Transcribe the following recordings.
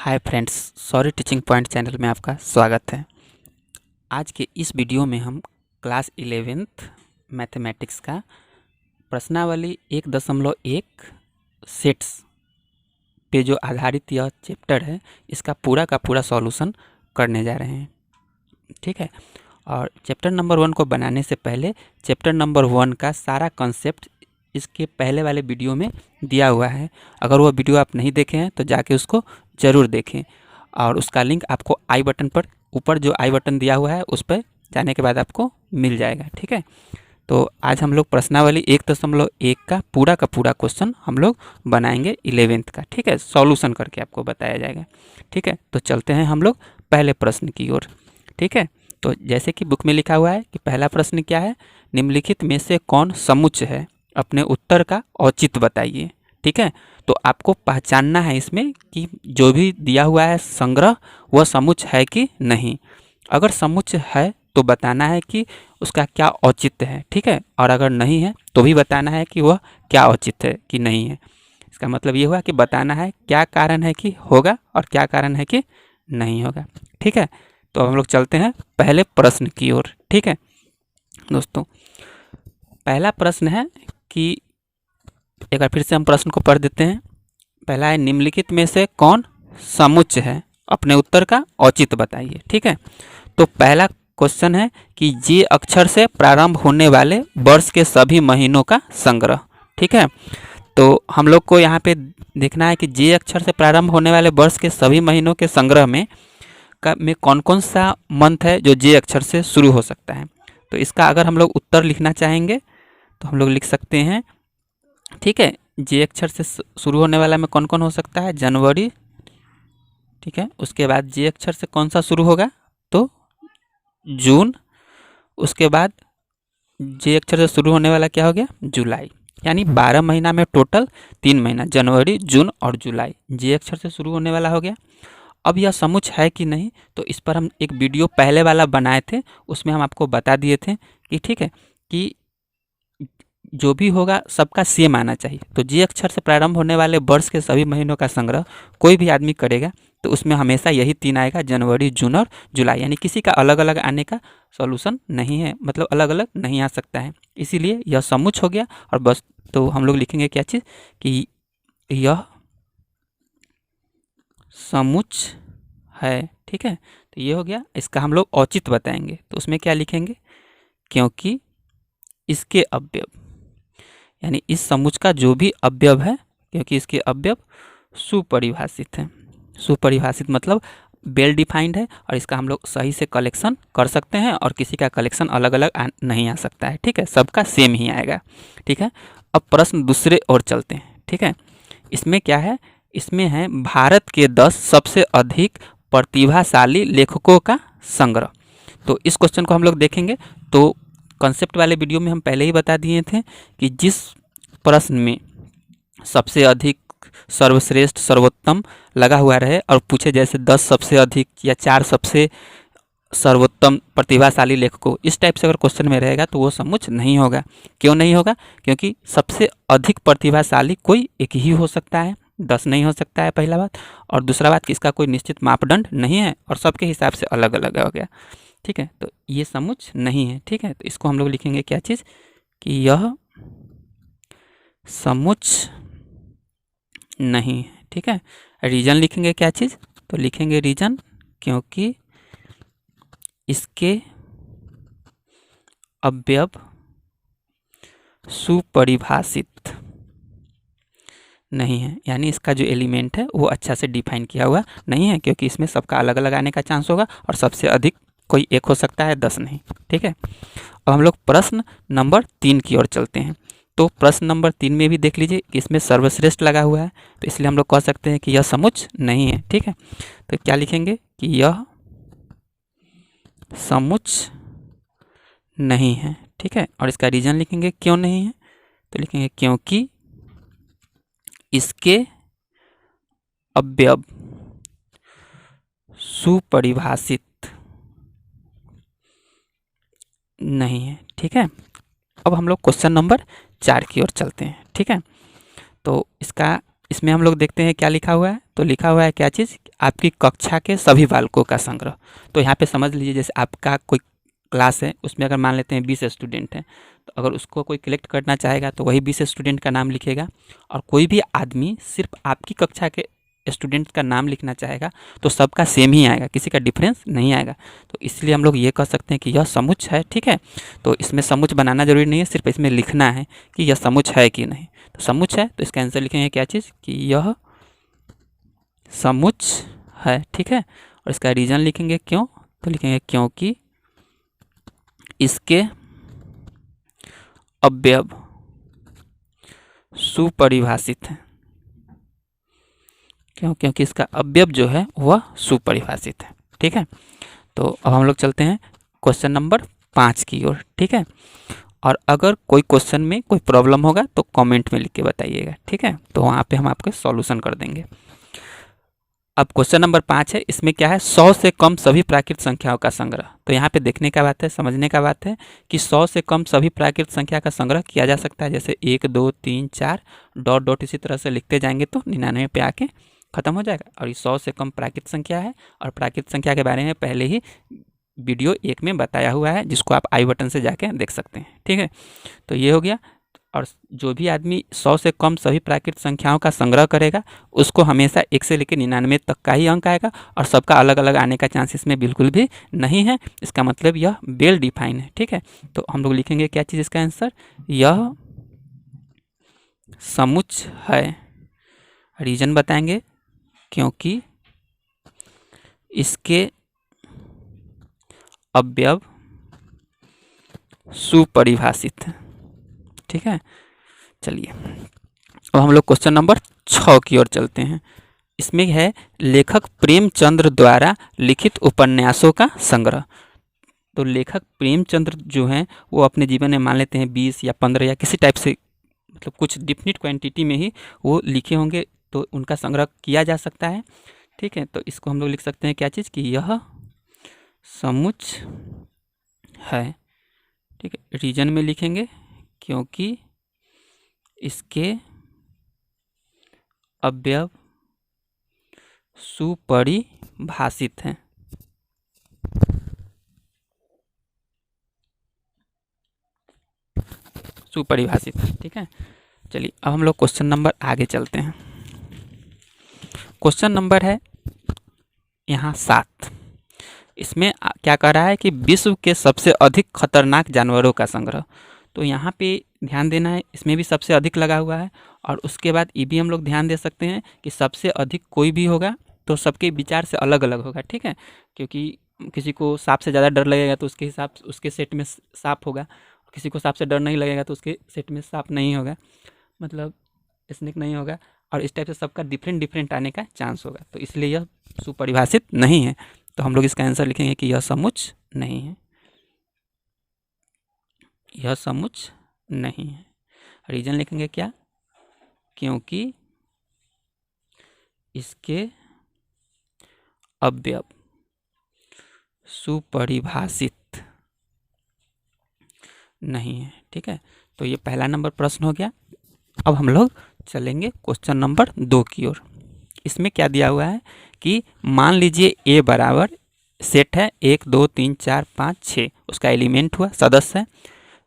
Hi friends, sorry teaching point channel में आपका स्वागत है। आज के इस वीडियो में हम क्लास 11th मैथमेटिक्स का प्रश्नावली 1.1 सेट्स पे जो आधारित यह चैप्टर है, इसका पूरा का पूरा सॉल्यूशन करने जा रहे हैं। ठीक है, और चैप्टर नंबर 1 को बनाने से पहले चैप्टर नंबर 1 का सारा कॉन्सेप्ट इसके पहले वाले वीडियो में दिया हुआ है। अगर वो वीडियो आप नहीं देखे हैं तो जाके उसको ज़रूर देखें, और उसका लिंक आपको आई बटन पर, ऊपर जो आई बटन दिया हुआ है उस पर जाने के बाद आपको मिल जाएगा। ठीक है, तो आज हम लोग प्रश्नावली 1.1 का पूरा क्वेश्चन हम लोग बनाएंगे 11th का। ठीक है, सॉल्यूशन करके आपको बताया जाएगा। ठीक है, तो चलते हैं हम लोग पहले प्रश्न की ओर। ठीक है, तो जैसे कि बुक में लिखा हुआ है कि पहला प्रश्न क्या है, निम्नलिखित में से कौन समुच्चय है, अपने उत्तर का औचित्य बताइए। ठीक है, तो आपको पहचानना है इसमें कि जो भी दिया हुआ है संग्रह वह समुच्चय है कि नहीं। अगर समुच्चय है तो बताना है कि उसका क्या औचित्य है। ठीक है, और अगर नहीं है तो भी बताना है कि वह क्या औचित्य है कि नहीं है। इसका मतलब ये हुआ कि बताना है क्या कारण है कि होगा और क्या कारण है कि नहीं होगा। ठीक है, तो अब हम लोग चलते हैं पहले प्रश्न की ओर। ठीक है दोस्तों, पहला प्रश्न है कि एक बार फिर से हम प्रश्न को पढ़ देते हैं। पहला है, निम्नलिखित में से कौन समुच्चय है, अपने उत्तर का औचित्य बताइए। ठीक है, तो पहला क्वेश्चन है कि जे अक्षर से प्रारंभ होने वाले वर्ष के सभी महीनों का संग्रह। ठीक है, तो हम लोग को यहाँ पे देखना है कि जे अक्षर से प्रारंभ होने वाले वर्ष के सभी महीनों के संग्रह में कौन कौन सा मंथ है जो जे अक्षर से शुरू हो सकता है। तो इसका अगर हम लोग उत्तर लिखना चाहेंगे तो हम लोग लिख सकते हैं। ठीक है, जे अक्षर से शुरू होने वाला में कौन कौन हो सकता है, जनवरी। ठीक है, उसके बाद जे अक्षर से कौन सा शुरू होगा तो जून। उसके बाद जे अक्षर से शुरू होने वाला क्या हो गया, जुलाई। यानी 12 महीना में टोटल 3 महीना, जनवरी, जून और जुलाई जे अक्षर से शुरू होने वाला हो गया। अब यह समुच्चय है कि नहीं, तो इस पर हम एक वीडियो पहले वाला बनाए थे, उसमें हम आपको बता दिए थे कि ठीक है कि जो भी होगा सबका सेम आना चाहिए। तो जे अक्षर से प्रारंभ होने वाले वर्ष के सभी महीनों का संग्रह कोई भी आदमी करेगा तो उसमें हमेशा यही 3 आएगा, जनवरी, जून और जुलाई। यानी किसी का अलग अलग आने का सॉल्यूशन नहीं है, मतलब अलग अलग नहीं आ सकता है। इसीलिए यह समुच्चय हो गया। और बस तो हम लोग लिखेंगे क्या चीज़ कि यह समुच्चय है। ठीक है, तो ये हो गया। इसका हम लोग औचित्य बताएंगे तो उसमें क्या लिखेंगे, क्योंकि इसके अवयव, यानी इस समुच्चय का जो भी अवयव है, क्योंकि इसके अवयव सुपरिभाषित हैं। सुपरिभाषित मतलब वेल डिफाइंड है, और इसका हम लोग सही से कलेक्शन कर सकते हैं, और किसी का कलेक्शन अलग अलग नहीं आ सकता है। ठीक है, सबका सेम ही आएगा। ठीक है, अब प्रश्न दूसरे और चलते हैं। ठीक है, इसमें क्या है, इसमें है भारत के 10 सबसे अधिक प्रतिभाशाली लेखकों का संग्रह। तो इस क्वेश्चन को हम लोग देखेंगे। तो कॉन्सेप्ट वाले वीडियो में हम पहले ही बता दिए थे कि जिस प्रश्न में सबसे अधिक, सर्वश्रेष्ठ, सर्वोत्तम लगा हुआ रहे और पूछे जैसे 10 सबसे अधिक या 4 सबसे सर्वोत्तम प्रतिभाशाली लेखकों, इस टाइप से अगर क्वेश्चन में रहेगा तो वो समुच्चय नहीं होगा। क्यों नहीं होगा, क्योंकि सबसे अधिक प्रतिभाशाली कोई एक ही हो सकता है, 10 नहीं हो सकता है, पहला बात। और दूसरा बात कि इसका कोई निश्चित मापदंड नहीं है और सबके हिसाब से अलग अलग हो गया। ठीक है, तो ये समुच्चय नहीं है। ठीक है, तो इसको हम लोग लिखेंगे क्या चीज़ कि यह समुच्चय नहीं है। ठीक है, रीजन लिखेंगे क्या चीज़, तो लिखेंगे रीजन क्योंकि इसके अवयव सुपरिभाषित नहीं है। यानी इसका जो एलिमेंट है वो अच्छा से डिफाइन किया हुआ नहीं है, क्योंकि इसमें सबका अलग अलग आने का चांस होगा और सबसे अधिक कोई एक हो सकता है, 10 नहीं। ठीक है, अब हम लोग प्रश्न नंबर 3 की ओर चलते हैं। तो प्रश्न नंबर 3 में भी देख लीजिए कि इसमें सर्वश्रेष्ठ लगा हुआ है, तो इसलिए हम लोग कह सकते हैं कि यह समुच्चय नहीं है। ठीक है, तो क्या लिखेंगे कि यह समुच्चय नहीं है। ठीक है, और इसका रीजन लिखेंगे क्यों नहीं है, तो लिखेंगे क्योंकि इसके अवयव सुपरिभाषित नहीं है। ठीक है, अब हम लोग क्वेश्चन नंबर 4 की ओर चलते हैं। ठीक है, तो इसमें हम लोग देखते हैं क्या लिखा हुआ है। तो लिखा हुआ है क्या चीज़, आपकी कक्षा के सभी बालकों का संग्रह। तो यहाँ पे समझ लीजिए जैसे आपका कोई क्लास है, उसमें अगर मान लेते हैं 20 स्टूडेंट हैं, तो अगर उसको कोई कलेक्ट करना चाहेगा तो वही 20 स्टूडेंट का नाम लिखेगा। और कोई भी आदमी सिर्फ आपकी कक्षा के स्टूडेंट का नाम लिखना चाहेगा तो सबका सेम ही आएगा, किसी का डिफरेंस नहीं आएगा। तो इसलिए हम लोग ये कह सकते हैं कि यह समुच्च है। ठीक है, तो इसमें समुच्च बनाना जरूरी नहीं है, सिर्फ इसमें लिखना है कि यह समुच्च है कि नहीं। तो समुच्च है तो इसका आंसर लिखेंगे क्या चीज़, कि यह समुच्च है। ठीक है, और इसका रीजन लिखेंगे क्यों, तो लिखेंगे क्योंकि इसके अवयव सुपरिभाषित हैं। क्योंकि इसका अवयव जो है वह सुपरिभाषित है। ठीक है, तो अब हम लोग चलते हैं क्वेश्चन नंबर 5 की ओर। ठीक है, और अगर कोई क्वेश्चन में कोई प्रॉब्लम होगा तो कमेंट में लिख के बताइएगा। ठीक है, तो वहाँ पे हम आपके सॉल्यूशन कर देंगे। अब क्वेश्चन नंबर 5 है, इसमें क्या है, 100 से कम सभी प्राकृत संख्याओं का संग्रह। तो यहाँ पे देखने का बात है, समझने का बात है कि 100 से कम सभी प्राकृत संख्या का संग्रह किया जा सकता है। जैसे 1 2 3 4 डॉट डॉट इसी तरह से लिखते जाएंगे तो 99 पे आके खत्म हो जाएगा। और ये 100 से कम प्राकृत संख्या है, और प्राकृत संख्या के बारे में पहले ही वीडियो 1 में बताया हुआ है, जिसको आप आई बटन से जाके देख सकते हैं। ठीक है, तो ये हो गया। और जो भी आदमी 100 से कम सभी प्राकृत संख्याओं का संग्रह करेगा उसको हमेशा 1 से लेकर 99 तक का ही अंक आएगा, और सबका अलग अलग आने का चांस इसमें बिल्कुल भी नहीं है। इसका मतलब यह वेल डिफाइन है। ठीक है, तो हम लोग लिखेंगे क्या चीज़, इसका आंसर यह समुच्च है। रीजन बताएंगे क्योंकि इसके अवयव सुपरिभाषित है। ठीक है, चलिए अब हम लोग क्वेश्चन नंबर 6 की ओर चलते हैं। इसमें है लेखक प्रेमचंद्र द्वारा लिखित उपन्यासों का संग्रह। तो लेखक प्रेमचंद्र जो हैं वो अपने जीवन में मान लेते हैं 20 या 15 या किसी टाइप से, मतलब कुछ डिफिनिट क्वांटिटी में ही वो लिखे होंगे, तो उनका संग्रह किया जा सकता है। ठीक है, तो इसको हम लोग लिख सकते हैं क्या चीज़, कि यह समुच्च है। ठीक है, रीजन में लिखेंगे क्योंकि इसके अवयव सुपरिभाषित हैं। सुपरिभाषित है। ठीक है, चलिए अब हम लोग क्वेश्चन नंबर आगे चलते हैं। क्वेश्चन नंबर है यहाँ 7। इसमें क्या कह रहा है कि विश्व के सबसे अधिक खतरनाक जानवरों का संग्रह। तो यहाँ पे ध्यान देना है, इसमें भी सबसे अधिक लगा हुआ है, और उसके बाद ये भी हम लोग ध्यान दे सकते हैं कि सबसे अधिक कोई भी होगा तो सबके विचार से अलग अलग होगा। ठीक है, क्योंकि किसी को सांप से ज़्यादा डर लगेगा तो उसके हिसाब से उसके सेट में सांप होगा, किसी को सांप से डर नहीं लगेगा तो उसके सेट में सांप नहीं होगा, मतलब स्नेक नहीं होगा, और इस टाइप से सबका डिफरेंट डिफरेंट आने का चांस होगा। तो इसलिए यह सुपरिभाषित नहीं है। तो हम लोग इसका आंसर लिखेंगे कि यह समुच्च नहीं है, यह समुच्च नहीं है। रीजन लिखेंगे क्या, क्योंकि इसके अवयव सुपरिभाषित नहीं है। ठीक है, तो ये पहला नंबर प्रश्न हो गया। अब हम लोग चलेंगे क्वेश्चन नंबर 2 की ओर। इसमें क्या दिया हुआ है कि मान लीजिए ए बराबर सेट है 1 2 3 4 5 6, उसका एलिमेंट हुआ सदस्य है।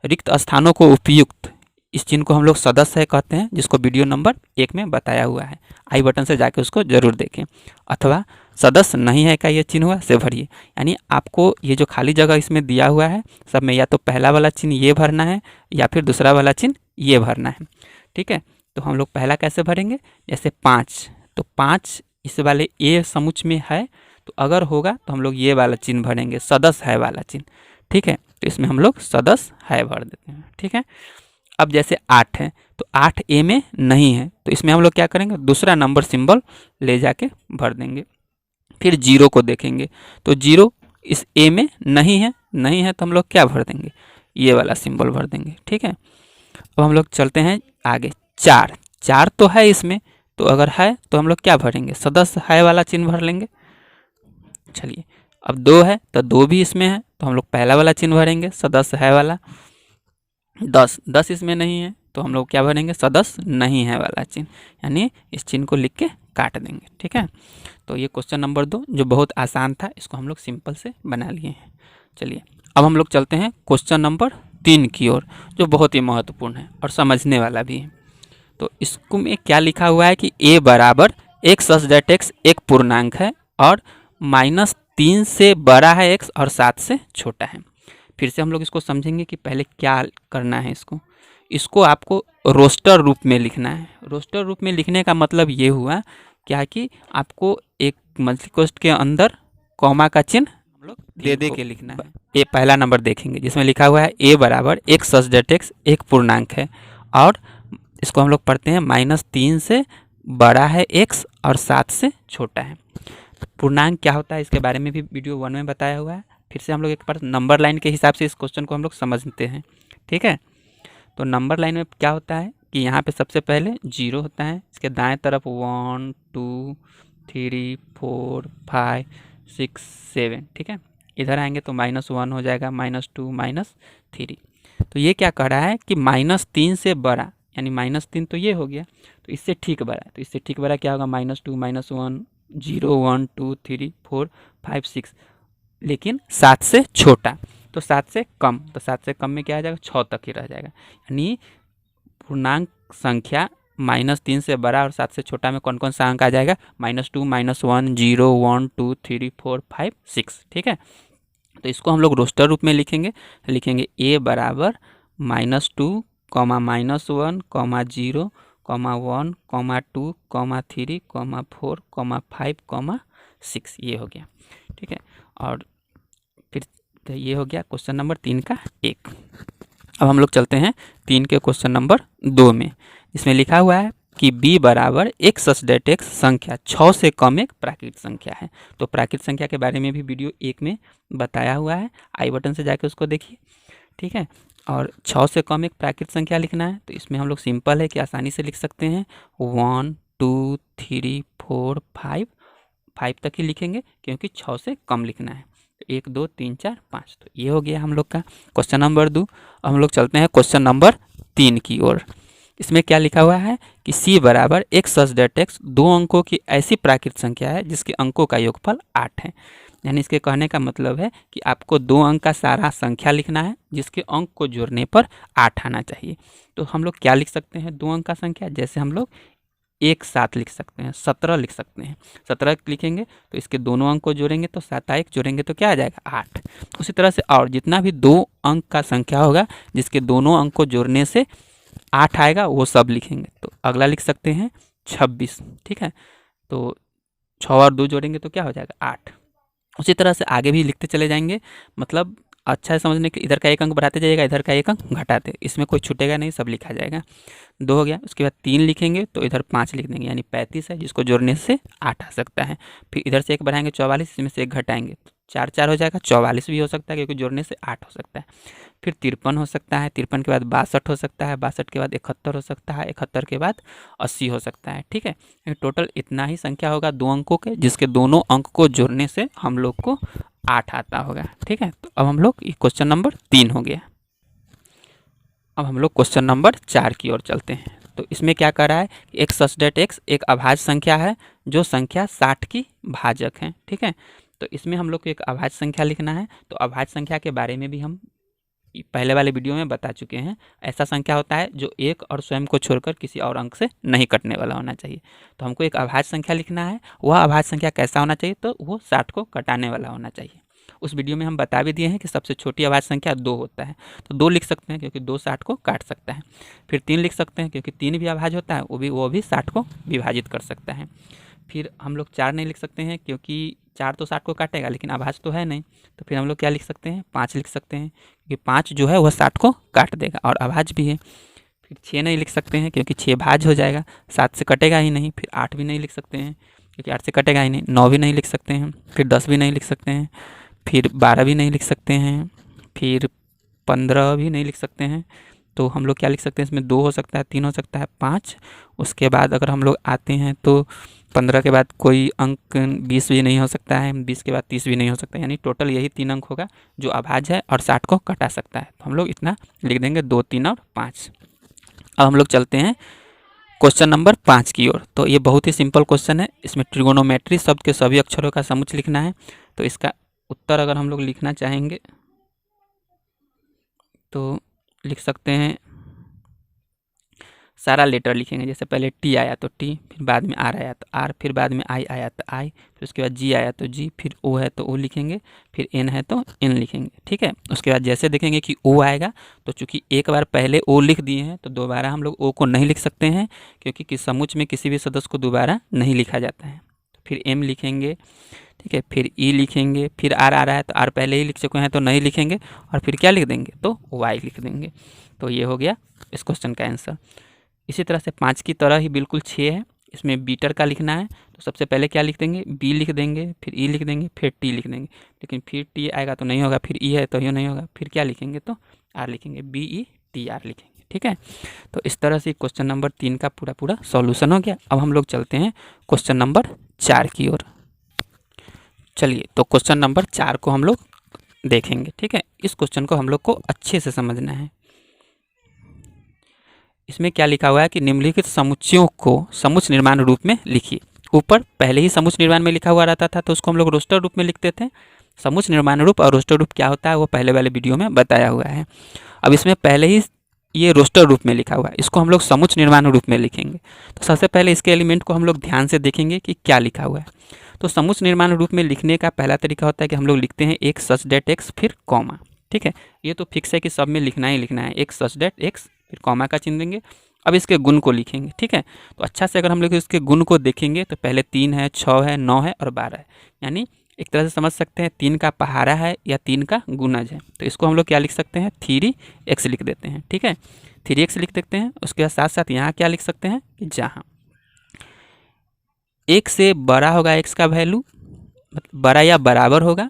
रिक्त स्थानों को उपयुक्त, इस चिन्ह को हम लोग सदस्य है कहते हैं, जिसको वीडियो नंबर 1 में बताया हुआ है, आई बटन से जाके उसको जरूर देखें। अथवा सदस्य नहीं है का ये चिन्ह हुआ से भरिए, यानी आपको ये जो खाली जगह इसमें दिया हुआ है सब में या तो पहला वाला चिन्ह ये भरना है या फिर दूसरा वाला चिन्ह ये भरना है। ठीक है, तो हम लोग पहला कैसे भरेंगे, जैसे 5, तो 5 इस वाले ए समुच्च में है, तो अगर होगा तो हम लोग ये वाला चिन्ह भरेंगे, सदस्य है वाला चिन्ह। ठीक है, तो इसमें हम लोग सदस्य है भर देते हैं। ठीक है, अब जैसे 8 है तो 8 ए में नहीं है, तो इसमें हम लोग क्या करेंगे, दूसरा नंबर सिंबल ले जाके भर देंगे। फिर 0 को देखेंगे तो 0 इस ए में नहीं है तो हम लोग क्या भर देंगे, ये वाला सिंबल भर देंगे। ठीक है, अब हम लोग चलते हैं आगे। 4 तो है इसमें, तो अगर है तो हम लोग क्या भरेंगे, सदस्य है वाला चिन्ह भर लेंगे। चलिए, अब 2 है तो 2 भी इसमें है, तो हम लोग पहला वाला चिन्ह भरेंगे, सदस्य है वाला। 10 इसमें नहीं है तो हम लोग क्या भरेंगे, सदस्य नहीं है वाला चिन्ह, यानी इस चिन्ह को लिख के काट देंगे। ठीक है, तो ये क्वेश्चन नंबर 2 जो बहुत आसान था, इसको हम लोग सिंपल से बना लिए हैं। चलिए अब हम लोग चलते हैं क्वेश्चन नंबर 3 की ओर, जो बहुत ही महत्वपूर्ण है और समझने वाला भी है। तो इसको में क्या लिखा हुआ है कि a बराबर x सच डेट x एक पूर्णांक है और -3 से बड़ा है x और 7 से छोटा है। फिर से हम लोग इसको समझेंगे कि पहले क्या करना है। इसको आपको रोस्टर रूप में लिखना है। रोस्टर रूप में लिखने का मतलब ये हुआ क्या कि आपको एक मल्टी कोष्ठ के अंदर कॉमा का चिन्ह हम लोग दे के लिखना है। ये पहला नंबर देखेंगे जिसमें लिखा हुआ है a बराबर x सच डेट x एक पूर्णांक है और इसको हम लोग पढ़ते हैं -3 से बड़ा है x और 7 से छोटा है। पूर्णांक क्या होता है इसके बारे में भी वीडियो 1 में बताया हुआ है। फिर से हम लोग एक बार नंबर लाइन के हिसाब से इस क्वेश्चन को हम लोग समझते हैं। ठीक है, तो नंबर लाइन में क्या होता है कि यहाँ पे सबसे पहले 0 होता है, इसके दाएं तरफ 1 2 3 4 5 6 7। ठीक है, इधर आएंगे तो -1 हो जाएगा, -2 -3। तो ये क्या कह रहा है कि -3 से बड़ा, यानी -3 तो ये हो गया, तो इससे ठीक बड़ा, तो इससे ठीक बड़ा क्या होगा, -2 -1 0 1 2 3 4 5 6, लेकिन 7 से छोटा, तो 7 से कम, तो 7 से कम में क्या आ जाएगा, 6 तक ही रह जाएगा। यानी पूर्णांक संख्या -3 से बड़ा और 7 से छोटा में कौन कौन सा अंक आ जाएगा, -2 -1 0 1 2 3 4 5 6। ठीक है, तो इसको हम लोग रोस्टर रूप में लिखेंगे a बराबर -2 -1 -0 1 2 3 4 5 6, ये हो गया। ठीक है, और फिर तो ये हो गया क्वेश्चन नंबर 3 का 1। अब हम लोग चलते हैं 3 के क्वेश्चन नंबर 2 में, इसमें लिखा हुआ है कि b बराबर x सच डेट x संख्या 6 से कम एक प्राकृत संख्या है। तो प्राकृत संख्या के बारे में भी वीडियो 1 में बताया हुआ है, आई बटन से जाके उसको देखिए। ठीक है, और 6 से कम एक प्राकृत संख्या लिखना है, तो इसमें हम लोग सिंपल है कि आसानी से लिख सकते हैं 1 2 3 4 5 तक ही लिखेंगे क्योंकि 6 से कम लिखना है। 1 2 3 4 5, तो ये हो गया हम लोग का क्वेश्चन नंबर 2। अब हम लोग चलते हैं क्वेश्चन नंबर 3 की ओर। इसमें क्या लिखा हुआ है कि c बराबर x सच डेट x 2 अंकों की ऐसी प्राकृत संख्या है जिसके अंकों का योगफल 8 है। यानी इसके कहने का मतलब है कि आपको 2 अंक का सारा संख्या लिखना है जिसके अंक को जोड़ने पर 8 आना चाहिए। तो हम लोग क्या लिख सकते हैं 2 अंक का संख्या, जैसे हम लोग एक साथ लिख सकते हैं, 17 लिख सकते हैं। 17 लिखेंगे तो इसके दोनों अंक को जोड़ेंगे तो 7 1 जोड़ेंगे तो क्या आ जाएगा 8। उसी तरह से और जितना भी 2 अंक का संख्या होगा जिसके दोनों अंक को जोड़ने से 8 आएगा वो सब लिखेंगे। तो अगला लिख सकते हैं 26। ठीक है, तो 6 और 2 जोड़ेंगे तो क्या हो जाएगा 8। उसी तरह से आगे भी लिखते चले जाएंगे, मतलब अच्छा है समझने के, इधर का एक अंक बढ़ाते जाइएगा, इधर का एक अंक घटाते, इसमें कोई छूटेगा नहीं, सब लिखा जाएगा। 2 हो गया, उसके बाद 3 लिखेंगे तो इधर 5 लिख देंगे, यानी 35 है जिसको जोड़ने से 8 आ सकता है। फिर इधर से एक बढ़ाएंगे 44, इसमें से एक घटाएंगे तो 4 4 हो जाएगा, 44 भी हो सकता है क्योंकि जोड़ने से 8 हो सकता है। फिर 53 हो सकता है, 53 के बाद 62 हो सकता है, 62 के बाद 71 हो सकता है, 71 के बाद 80 हो सकता है। ठीक है, टोटल इतना ही संख्या होगा 2 अंकों के जिसके दोनों अंक को जोड़ने से हम लोग को 8 आता होगा। ठीक है, तो अब हम लोग क्वेश्चन नंबर 3 हो गया। अब हम लोग क्वेश्चन नंबर 4 की ओर चलते हैं। तो इसमें क्या कर रहा है कि x सच डेट x एक अभाज्य संख्या है जो संख्या 60 की भाजक है। ठीक है, तो इसमें हम लोग को एक अभाज्य संख्या लिखना है। तो अभाज्य संख्या के बारे में भी हम पहले वाले वीडियो में बता चुके हैं। ऐसा संख्या होता है जो एक और स्वयं को छोड़कर किसी और अंक से नहीं कटने वाला होना चाहिए। तो हमको एक अभाज्य संख्या लिखना है, वह अभाज्य संख्या कैसा होना चाहिए, तो वो 60 को कटाने वाला होना चाहिए। उस वीडियो में हम बता भी दिए हैं कि सबसे छोटी अभाज्य संख्या 2 होता है, तो 2 लिख सकते हैं क्योंकि 2 60 को काट सकता है। फिर 3 लिख सकते हैं क्योंकि 3 भी अभाज्य होता है, वो भी 60 को विभाजित कर सकता है। फिर हम लोग 4 नहीं लिख सकते हैं क्योंकि 4 तो 60 को काटेगा लेकिन अभाज्य तो है नहीं। तो फिर हम लोग क्या लिख सकते हैं 5 लिख सकते हैं क्योंकि 5 जो है वह 60 को काट देगा और अभाज्य भी है। फिर 6 नहीं लिख सकते हैं क्योंकि 6 भाज्य हो जाएगा, 7 से कटेगा ही नहीं। फिर 8 भी नहीं लिख सकते हैं क्योंकि 8 से कटेगा ही नहीं। 9 भी नहीं लिख सकते हैं, फिर 10 भी नहीं लिख सकते हैं, फिर 12 भी नहीं लिख सकते हैं, फिर 15 भी नहीं लिख सकते हैं। तो हम लोग क्या लिख सकते हैं, इसमें 2 हो सकता है, 3 हो सकता है, 5। उसके बाद अगर हम लोग आते हैं तो 15 के बाद कोई अंक 20 भी नहीं हो सकता है, 20 के बाद 30 भी नहीं हो सकता है। यानी टोटल यही 3 अंक होगा जो अभाज्य है और 60 को कटा सकता है। तो हम लोग इतना लिख देंगे 2 3 और 5। अब हम लोग चलते हैं क्वेश्चन नंबर 5 की ओर। तो ये बहुत ही सिंपल क्वेश्चन है। इसमें ट्रिगोनोमेट्री शब्द के सभी अक्षरों का समुच्चय लिखना है। तो इसका उत्तर अगर हम लोग लिखना चाहेंगे तो लिख सकते हैं, सारा लेटर लिखेंगे। जैसे पहले टी आया तो टी, फिर बाद में आर आया तो आर, फिर बाद में आई आया तो आई, फिर उसके बाद जी आया तो जी, फिर ओ है तो ओ लिखेंगे, फिर एन है तो एन लिखेंगे। ठीक है, उसके बाद जैसे देखेंगे कि ओ आएगा तो चूंकि एक बार पहले ओ लिख दिए हैं तो दोबारा हम लोग ओ को नहीं लिख सकते हैं, क्योंकि समुच्चय में किसी भी सदस्य को दोबारा नहीं लिखा जाता है। फिर एम लिखेंगे, ठीक है, फिर ई लिखेंगे, फिर आर आ रहा है तो आर पहले ही लिख चुके हैं तो नहीं लिखेंगे, और फिर क्या लिख देंगे तो वाई लिख देंगे। तो ये हो गया इस क्वेश्चन का आंसर। इसी तरह से 5 की तरह ही बिल्कुल 6 है, इसमें बीटर का लिखना है। तो सबसे पहले क्या लिख देंगे, बी लिख देंगे, फिर ई लिख देंगे, फिर टी लिख देंगे। लेकिन फिर टी आएगा तो नहीं होगा, फिर ई है तो ये नहीं होगा, फिर क्या लिखेंगे तो आर लिखेंगे, बी ई टी आर लिखेंगे। ठीक है, तो इस तरह से क्वेश्चन नंबर 3 का पूरा पूरा सॉल्यूशन हो गया। अब हम लोग चलते हैं क्वेश्चन नंबर 4 की ओर। चलिए, तो क्वेश्चन नंबर 4 को हम लोग देखेंगे। ठीक है, इस क्वेश्चन को हम लोग को अच्छे से समझना है। इसमें क्या लिखा हुआ है कि निम्नलिखित समुच्चयों को समुच्चय निर्माण रूप में लिखिए। ऊपर पहले ही समुच्चय निर्माण में लिखा हुआ रहता था तो उसको हम लोग रोस्टर रूप में लिखते थे। समुच्चय निर्माण रूप और रोस्टर रूप क्या होता है वो पहले वाले वीडियो में बताया हुआ है। अब इसमें पहले ही ये रोस्टर रूप में लिखा हुआ है, इसको हम लोग समुच्चय निर्माण रूप में लिखेंगे। तो सबसे पहले इसके एलिमेंट को हम लोग ध्यान से देखेंगे कि क्या लिखा हुआ है। तो समुच्चय निर्माण रूप में लिखने का पहला तरीका होता है कि हम लोग लिखते हैं एक सच डेट एक्स फिर कॉमा। ठीक है, ये तो फिक्स है कि सब में लिखना ही लिखना है, एक सच डेट एक्स फिर कॉमा का चिन्ह देंगे। अब इसके गुण को लिखेंगे। ठीक है, तो अच्छा से अगर हम लोग इसके गुण को देखेंगे तो पहले 3 है, 6 है, 9 है और 12 है, यानी एक तरह से समझ सकते हैं 3 का पहाड़ा है या 3 का गुणज है। तो इसको हम लोग क्या लिख सकते हैं, 3x लिख देते हैं। ठीक है, 3x लिख देते हैं। उसके बाद साथ साथ यहाँ क्या लिख सकते हैं कि जहाँ 1 से बड़ा होगा x का वैल्यू, बड़ा या बराबर होगा,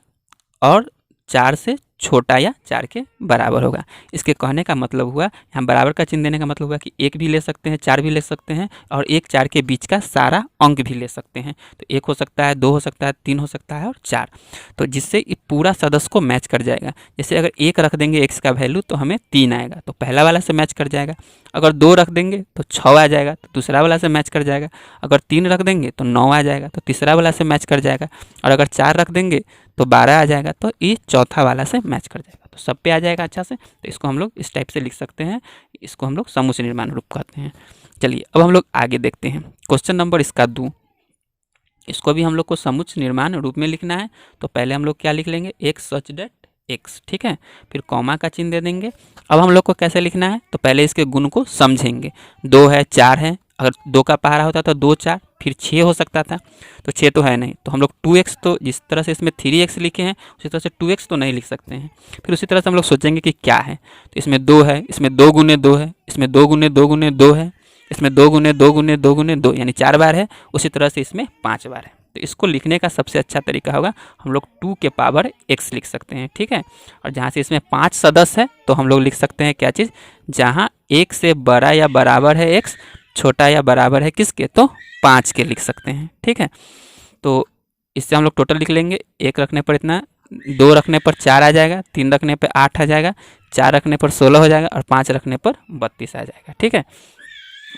और 4 से छोटा या 4 के बराबर होगा। इसके कहने का मतलब हुआ, यहाँ बराबर का चिन्ह देने का मतलब हुआ कि 1 भी ले सकते हैं, 4 भी ले सकते हैं, और 1 4 के बीच का सारा अंक भी ले सकते हैं। तो 1 हो सकता है, 2 हो सकता है, 3 हो सकता है और 4, तो जिससे ये पूरा सदस्य को मैच कर जाएगा। जैसे अगर 1 रख देंगे x का वैल्यू तो हमें 3 आएगा, तो पहला वाला से मैच कर जाएगा। अगर 2 रख देंगे तो 6 आ जाएगा, तो दूसरा वाला से मैच कर जाएगा। अगर 3 रख देंगे तो 9 आ जाएगा, तो तीसरा वाला से मैच कर जाएगा। और अगर 4 रख देंगे तो 12 आ जाएगा, तो ये चौथा वाला से मैच कर जाएगा। तो सब पे आ जाएगा अच्छा से। तो इसको हम लोग इस टाइप से लिख सकते हैं, इसको हम लोग समुच्चय निर्माण रूप कहते हैं। चलिए, अब हम लोग आगे देखते हैं क्वेश्चन नंबर इसका 2। इसको भी हम लोग को समुच्चय निर्माण रूप में लिखना है। तो पहले हम लोग क्या लिख लेंगे, एक सच डेट एक्स। ठीक है, फिर कॉमा का चिन्ह दे देंगे। अब हम लोग को कैसे लिखना है, तो पहले इसके गुण को समझेंगे। 2 है, 4 है, अगर 2 का पहाड़ा होता तो 2 4, फिर 6 हो सकता था, तो 6 तो है नहीं, तो हम लोग 2x, तो जिस तरह से इसमें 3x लिखे हैं उसी तरह से 2x तो नहीं लिख सकते हैं। फिर उसी तरह से हम लोग सोचेंगे कि क्या है, तो इसमें 2 है, इसमें 2 गुने 2 है, इसमें 2 गुने 2 गुने 2 है, इसमें 2 गुने 2 गुने 2 गुने 2 यानी 4 बार है। उसी तरह से इसमें 5 बार है। तो इसको लिखने का सबसे अच्छा तरीका होगा, हम लोग 2 के पावर x लिख सकते हैं। ठीक है, और जहाँ से इसमें 5 सदस्य है तो हम लोग लिख सकते हैं क्या चीज़, जहाँ 1 से बड़ा या बराबर है x, छोटा या बराबर है किसके, तो 5 के लिख सकते हैं। ठीक है, तो इससे हम लोग टोटल लिख लेंगे। 1 रखने पर इतना, 2 रखने पर 4 आ जाएगा, 3 रखने पर 8 आ जाएगा, 4 रखने पर 16 हो जाएगा, और 5 रखने पर 32 आ जाएगा। ठीक है,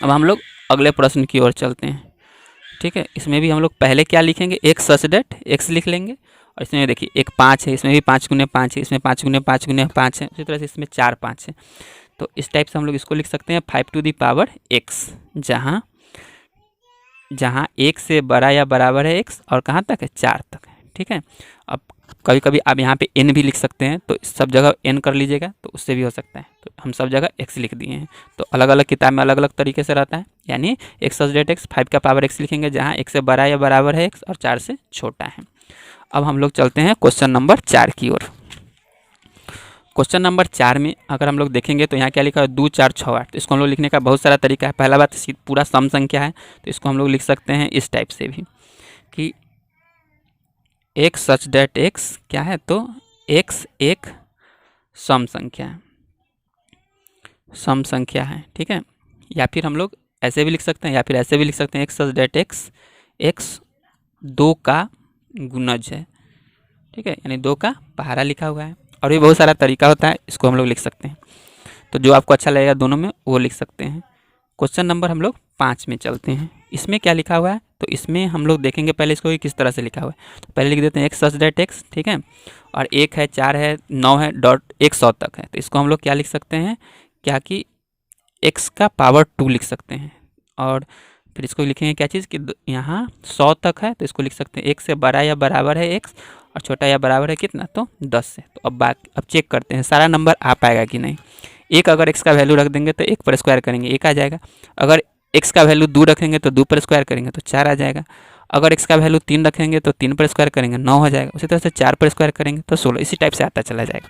अब हम लोग अगले प्रश्न की ओर चलते हैं। ठीक है, इसमें भी हम लोग पहले क्या लिखेंगे, एक सच डेट एक्स लिख लेंगे। और इसमें देखिए एक 5 है, इसमें भी 5 गुने 5 है, इसमें 5 गुने 5 गुने 5 है, उसी तरह से इसमें 4 5 है। तो इस टाइप से हम लोग इसको लिख सकते हैं 5 टू दी पावर x, जहाँ 1 से बड़ा या बराबर है x, और कहाँ तक है, 4 तक है। ठीक है, अब कभी कभी आप यहाँ पे n भी लिख सकते हैं, तो सब जगह n कर लीजिएगा तो उससे भी हो सकता है। तो हम सब जगह x लिख दिए हैं। तो अलग अलग किताब में अलग अलग तरीके से रहता है, यानी एक सच डेट x 5 का पावर x लिखेंगे, जहाँ 1 से बड़ा या बराबर है x और 4 से छोटा है। अब हम लोग चलते हैं क्वेश्चन नंबर 4 की ओर। क्वेश्चन नंबर 4 में अगर हम लोग देखेंगे तो यहाँ क्या लिखा है, 2 4 6 8। तो इसको हम लोग लिखने का बहुत सारा तरीका है। पहला बात पूरा सम संख्या है, तो इसको हम लोग लिख सकते हैं इस टाइप से भी कि एक सच डेट एक्स क्या है, तो एक्स एक सम संख्या है, सम संख्या है। ठीक है, या फिर हम लोग ऐसे भी लिख सकते हैं, या फिर ऐसे भी लिख सकते हैं, एक सच डेट एक्स एक्स 2 का गुणज है। ठीक है, यानी 2 का पहाड़ा लिखा हुआ है। और भी बहुत सारा तरीका होता है, इसको हम लोग लिख सकते हैं। तो जो आपको अच्छा लगेगा दोनों में वो लिख सकते हैं। क्वेश्चन नंबर हम लोग 5 में चलते हैं। इसमें क्या लिखा हुआ है, तो इसमें हम लोग देखेंगे पहले इसको किस तरह से लिखा हुआ है। तो पहले लिख देते हैं एक्स सच दैट एक्स, ठीक है, और 1 है, 4 है, 9 है, डॉट 100 तक है। तो इसको हम लोग क्या लिख सकते हैं, क्या कि एक्स का पावर 2 लिख सकते हैं। और फिर इसको लिखेंगे क्या चीज़ कि यहाँ 100 तक है, तो इसको लिख सकते हैं 1 से बड़ा या बराबर है एक्स, और छोटा या बराबर है कितना, तो 10 से। तो अब चेक करते हैं सारा नंबर आ पाएगा कि नहीं। एक अगर एक्स का वैल्यू रख देंगे तो 1 पर स्क्वायर करेंगे 1 आ जाएगा। अगर एक्स का वैल्यू 2 रखेंगे तो 2 पर स्क्वायर करेंगे तो 4 आ जाएगा। अगर एक्स का वैल्यू 3 रखेंगे तो 3 पर स्क्वायर करेंगे 9 हो जाएगा। उसी तरह से 4 पर स्क्वायर करेंगे तो 16। इसी टाइप से आता चला जाएगा।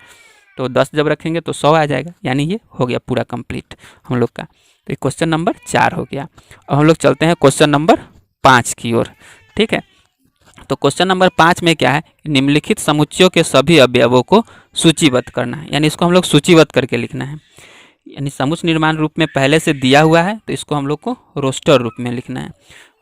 तो 10 जब रखेंगे तो 100 आ जाएगा। यानी ये हो गया पूरा कंप्लीट हम लोग का। तो क्वेश्चन नंबर 4 हो गया। अब हम लोग चलते हैं क्वेश्चन नंबर 5 की ओर, ठीक है। तो क्वेश्चन नंबर 5 में क्या है, निम्नलिखित समुच्चयों के सभी अवयवों को सूचीबद्ध करना है। यानी इसको हम लोग सूचीबद्ध करके लिखना है। यानी समुच्चय निर्माण रूप में पहले से दिया हुआ है, तो इसको हम लोग को रोस्टर रूप में लिखना है।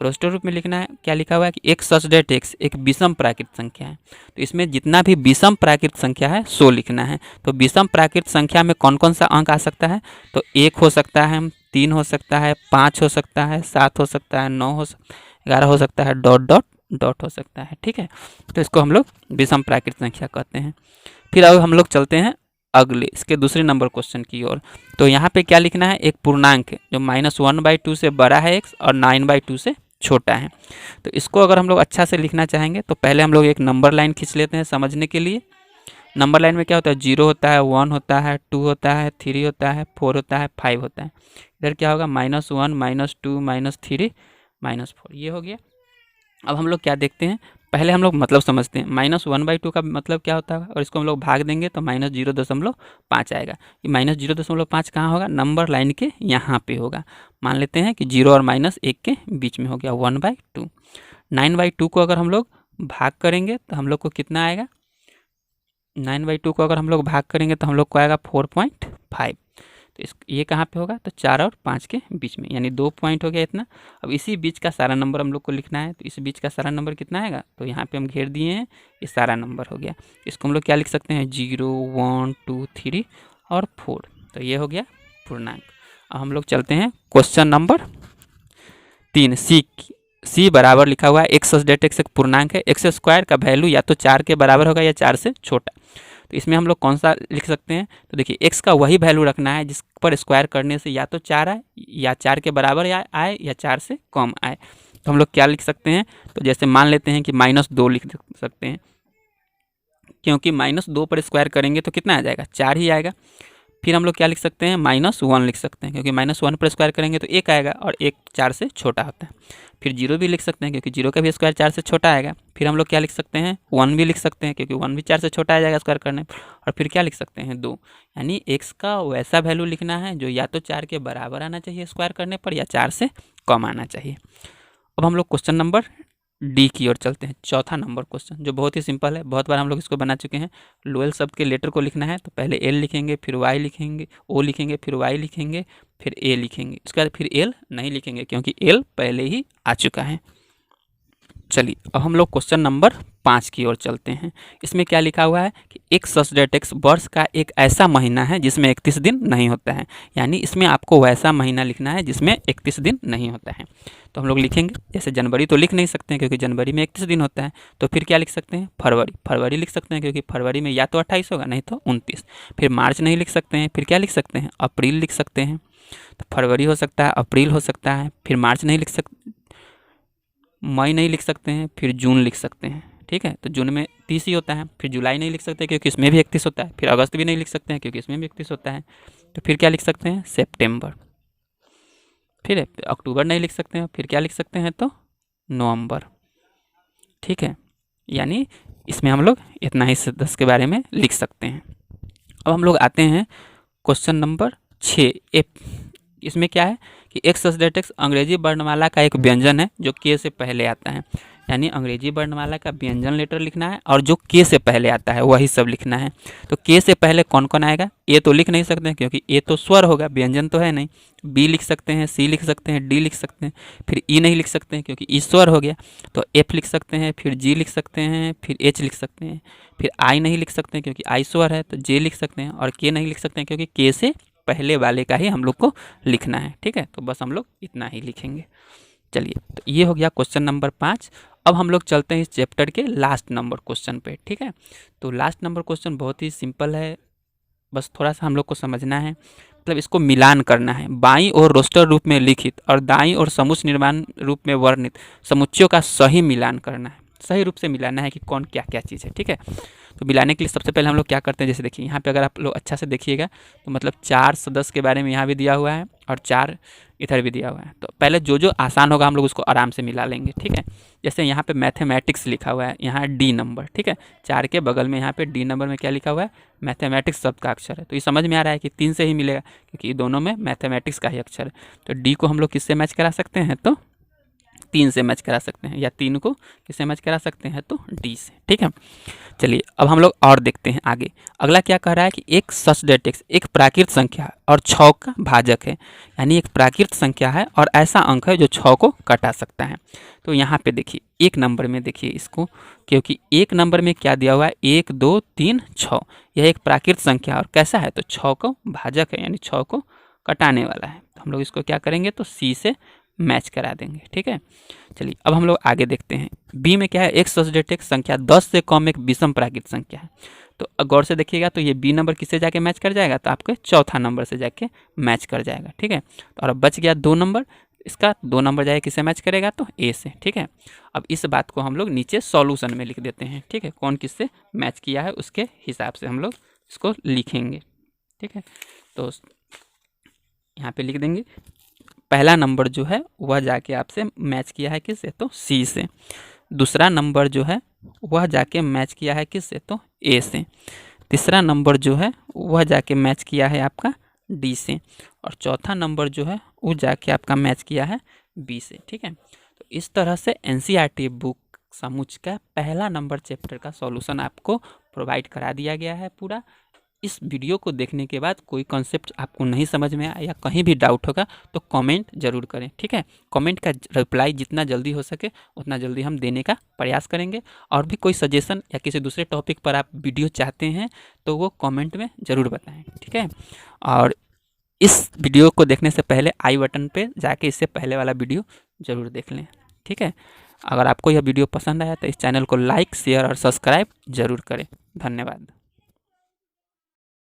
रोस्टर रूप में लिखना है, क्या लिखा हुआ है कि एक्स सच दैट एक्स एक विषम प्राकृत संख्या है। तो इसमें जितना भी विषम प्राकृत संख्या है सो लिखना है। तो विषम प्राकृत संख्या में कौन कौन सा अंक आ सकता है, तो 1 हो सकता है, 3 हो सकता है, 5 हो सकता है, 7 हो सकता है, 9 हो सकता है, 11 हो सकता है, डॉट डॉट डॉट हो सकता है, ठीक है। तो इसको हम लोग विषम प्राकृत संख्या कहते हैं। फिर अब हम लोग चलते हैं अगले इसके दूसरे नंबर क्वेश्चन की ओर। तो यहाँ पे क्या लिखना है, एक पूर्णांक है जो -1/2 से बड़ा है एक्स और 9/2 से छोटा है। तो इसको अगर हम लोग अच्छा से लिखना चाहेंगे तो पहले हम लोग एक नंबर लाइन खींच लेते हैं समझने के लिए। नंबर लाइन में क्या होता है, 0 होता है, 1 होता है, 2 होता है, 3 होता है, 4 होता है, 5 होता है। इधर क्या होगा, -1 -2 -3 -4, ये हो गया। अब हम लोग क्या देखते हैं, पहले हम लोग मतलब समझते हैं। -1/2 का मतलब क्या होता है, और इसको हम लोग भाग देंगे तो -0.5 आएगा। ये -0.5 कहाँ होगा, नंबर लाइन के यहाँ पे होगा। मान लेते हैं कि 0 और -1 के बीच में हो गया 1/2। 9/2 को अगर हम लोग भाग करेंगे तो हम लोग को कितना आएगा, 9/2 को अगर हम लोग भाग करेंगे तो हम लोग को आएगा 4.5। तो ये कहाँ पे होगा, तो 4 और 5 के बीच में, यानी 2 पॉइंट हो गया इतना। अब इसी बीच का सारा नंबर हम लोग को लिखना है। तो इस बीच का सारा नंबर कितना आएगा, तो यहाँ पे हम घेर दिए हैं, ये सारा नंबर हो गया। इसको हम लोग क्या लिख सकते हैं, 0 1 2 3 और 4। तो ये हो गया पूर्णांक। अब हम लोग चलते हैं क्वेश्चन नंबर 3 सी बराबर लिखा हुआ है एक्स सच दैट एक्स एक पूर्णांक है। एक्स स्क्वायर का वैल्यू या तो 4 के बराबर होगा या 4 से छोटा। तो इसमें हम लोग कौन सा लिख सकते हैं, तो देखिए एक्स का वही वैल्यू रखना है जिस पर स्क्वायर करने से या तो 4 आए या 4 के बराबर आए या 4 से कम आए। तो हम लोग क्या लिख सकते हैं, तो जैसे मान लेते हैं कि -2 लिख सकते हैं, क्योंकि -2 पर स्क्वायर करेंगे तो कितना आ जाएगा, 4 ही आएगा। फिर हम लोग क्या लिख सकते हैं, -1 लिख सकते हैं, क्योंकि -1 पर स्क्वायर करेंगे तो 1 आएगा और 1 4 से छोटा होता है। फिर 0 भी लिख सकते हैं, क्योंकि 0 का भी स्क्वायर 4 से छोटा आएगा। फिर हम लोग क्या लिख सकते हैं, 1 भी लिख सकते हैं, क्योंकि 1 भी 4 से छोटा आ जाएगा स्क्वायर करने पर। और फिर क्या लिख सकते हैं, 2। यानी एक्स का वैसा वैल्यू लिखना है जो या तो 4 के बराबर आना चाहिए स्क्वायर करने पर या 4 से कम आना चाहिए। अब हम लोग क्वेश्चन नंबर डी की ओर चलते हैं, चौथा नंबर क्वेश्चन, जो बहुत ही सिंपल है। बहुत बार हम लोग इसको बना चुके हैं। लोएल शब्द के लेटर को लिखना है, तो पहले एल लिखेंगे, फिर वाई लिखेंगे, ओ लिखेंगे, फिर वाई लिखेंगे, फिर ए लिखेंगे। उसके बाद फिर एल नहीं लिखेंगे, क्योंकि एल पहले ही आ चुका है। चलिए अब हम लोग क्वेश्चन नंबर 5 की ओर चलते हैं। इसमें क्या लिखा हुआ है कि एक्स सच दैट एक्स वर्ष का एक ऐसा महीना है जिसमें 31 दिन नहीं होता है। यानी इसमें आपको वैसा महीना लिखना है जिसमें 31 दिन नहीं होता है। तो हम लोग लिखेंगे, जैसे जनवरी तो लिख नहीं सकते हैं क्योंकि जनवरी में 31 दिन होता है। तो फिर क्या लिख सकते हैं, फरवरी लिख सकते हैं, क्योंकि फरवरी में या तो 28 होगा नहीं तो 29। फिर मार्च नहीं लिख सकते हैं, फिर क्या लिख सकते हैं, अप्रैल लिख सकते हैं। तो फरवरी हो सकता है, अप्रैल हो सकता है, फिर मार्च नहीं लिख सकते, मई नहीं लिख सकते हैं, फिर जून लिख सकते हैं। ठीक है, तो जून में 30 ही होता है। फिर जुलाई नहीं लिख सकते क्योंकि इसमें भी 31 होता है। फिर अगस्त भी नहीं लिख सकते हैं क्योंकि इसमें भी 31 होता है। तो फिर क्या लिख सकते हैं, सितंबर। फिर अक्टूबर नहीं लिख सकते हैं, फिर क्या लिख सकते हैं, तो नवंबर। ठीक है, यानी इसमें हम लोग इतना ही 10 के बारे में लिख सकते हैं। अब हम लोग आते हैं क्वेश्चन नंबर 6 एफ। इसमें क्या है कि एक्स सच दैट एक्स अंग्रेजी वर्णमाला का एक व्यंजन है जो के से पहले आता है। यानी अंग्रेजी वर्णमाला का व्यंजन लेटर लिखना है और जो के से पहले आता है वही सब लिखना है। तो के से पहले कौन कौन आएगा, ए तो लिख नहीं सकते हैं क्योंकि ए तो स्वर होगा, व्यंजन तो है नहीं। बी लिख सकते हैं, सी लिख सकते हैं, डी लिख सकते हैं। फिर ई नहीं लिख सकते हैं क्योंकि ई स्वर हो गया, तो एफ लिख सकते हैं। फिर जी लिख सकते हैं, फिर एच लिख सकते हैं। फिर आई नहीं लिख सकते हैं क्योंकि आई स्वर है, तो जे लिख सकते हैं। और के नहीं लिख सकते हैं क्योंकि के से पहले वाले का ही हम लोग को लिखना है। ठीक है, तो बस हम लोग इतना ही लिखेंगे। चलिए, तो ये हो गया क्वेश्चन नंबर 5। अब हम लोग चलते हैं इस चैप्टर के लास्ट नंबर क्वेश्चन पे। ठीक है, तो लास्ट नंबर क्वेश्चन बहुत ही सिंपल है, बस थोड़ा सा हम लोग को समझना है, मतलब इसको मिलान करना है। बाईं ओर रोस्टर रूप में लिखित और दाईं ओर समुच्चय निर्माण रूप में वर्णित समुच्चयों का सही मिलान करना है, सही रूप से मिलाना है कि कौन क्या क्या चीज़ है। ठीक है, तो मिलाने के लिए सबसे पहले हम लोग क्या करते हैं, जैसे देखिए यहाँ पे अगर आप लोग अच्छा से देखिएगा तो मतलब 4 सदस्य के बारे में यहाँ भी दिया हुआ है और 4 इधर भी दिया हुआ है। तो पहले जो जो आसान होगा हम लोग उसको आराम से मिला लेंगे। ठीक है, जैसे यहाँ पे मैथमेटिक्स लिखा हुआ है, यहाँ डी नंबर। ठीक है, 4 के बगल में यहाँ पे डी नंबर में क्या लिखा हुआ है, मैथमेटिक्स शब्द का अक्षर है। तो ये समझ में आ रहा है कि 3 से ही मिलेगा, क्योंकि दोनों में मैथमेटिक्स का ही अक्षर है। तो डी को हम लोग किससे मैच करा सकते हैं, तो 3 से मैच करा सकते हैं, या 3 को किससे मैच करा सकते हैं, तो डी से। ठीक है, चलिए अब हम लोग और देखते हैं आगे। अगला क्या कह रहा है कि एक सचडेट एक्स एक प्राकृत संख्या है और 6 का भाजक है, यानी एक प्राकृत संख्या है और ऐसा अंक है जो 6 को कटा सकता है। तो यहाँ पे देखिए एक नंबर में देखिए इसको, क्योंकि एक नंबर में क्या दिया हुआ है, 1 2 3 6, यह एक प्राकृत संख्या और कैसा है, तो 6 को भाजक है, यानी 6 को कटाने वाला है। तो हम लोग इसको क्या करेंगे, तो सी से मैच करा देंगे। ठीक है, चलिए अब हम लोग आगे देखते हैं। बी में क्या है, एक सचडेट एक्स संख्या 10 से कम एक विषम प्राकृत संख्या है। तो गौर से देखिएगा तो ये बी नंबर किससे जाके मैच कर जाएगा, तो आपके चौथा नंबर से जाके मैच कर जाएगा। ठीक है, तो और अब बच गया 2 नंबर, इसका 2 नंबर जाए किससे मैच करेगा, तो ए से। ठीक है, अब इस बात को हम लोग नीचे सॉल्यूशन में लिख देते हैं। ठीक है, कौन किससे मैच किया है उसके हिसाब से हम लोग इसको लिखेंगे। ठीक है, तो यहाँ पे लिख देंगे पहला नंबर जो है वह जाके आपसे मैच किया है किससे, तो सी से। दूसरा नंबर जो है वह जाके मैच किया है किससे, तो ए से। तीसरा नंबर जो है वह जाके मैच किया है आपका डी से, और चौथा नंबर जो है वो जाके आपका मैच किया है बी से। ठीक है, तो इस तरह से एनसीईआरटी बुक समुच्चय का पहला नंबर चैप्टर का सॉल्यूशन आपको प्रोवाइड करा दिया गया है पूरा। इस वीडियो को देखने के बाद कोई कॉन्सेप्ट आपको नहीं समझ में आया या कहीं भी डाउट होगा तो कमेंट जरूर करें। ठीक है, कमेंट का रिप्लाई जितना जल्दी हो सके उतना जल्दी हम देने का प्रयास करेंगे। और भी कोई सजेशन या किसी दूसरे टॉपिक पर आप वीडियो चाहते हैं तो वो कमेंट में ज़रूर बताएं। ठीक है, और इस वीडियो को देखने से पहले आई बटन पे जाके इससे पहले वाला वीडियो ज़रूर देख लें। ठीक है, अगर आपको यह वीडियो पसंद आया तो इस चैनल को लाइक शेयर और सब्सक्राइब जरूर करें। धन्यवाद।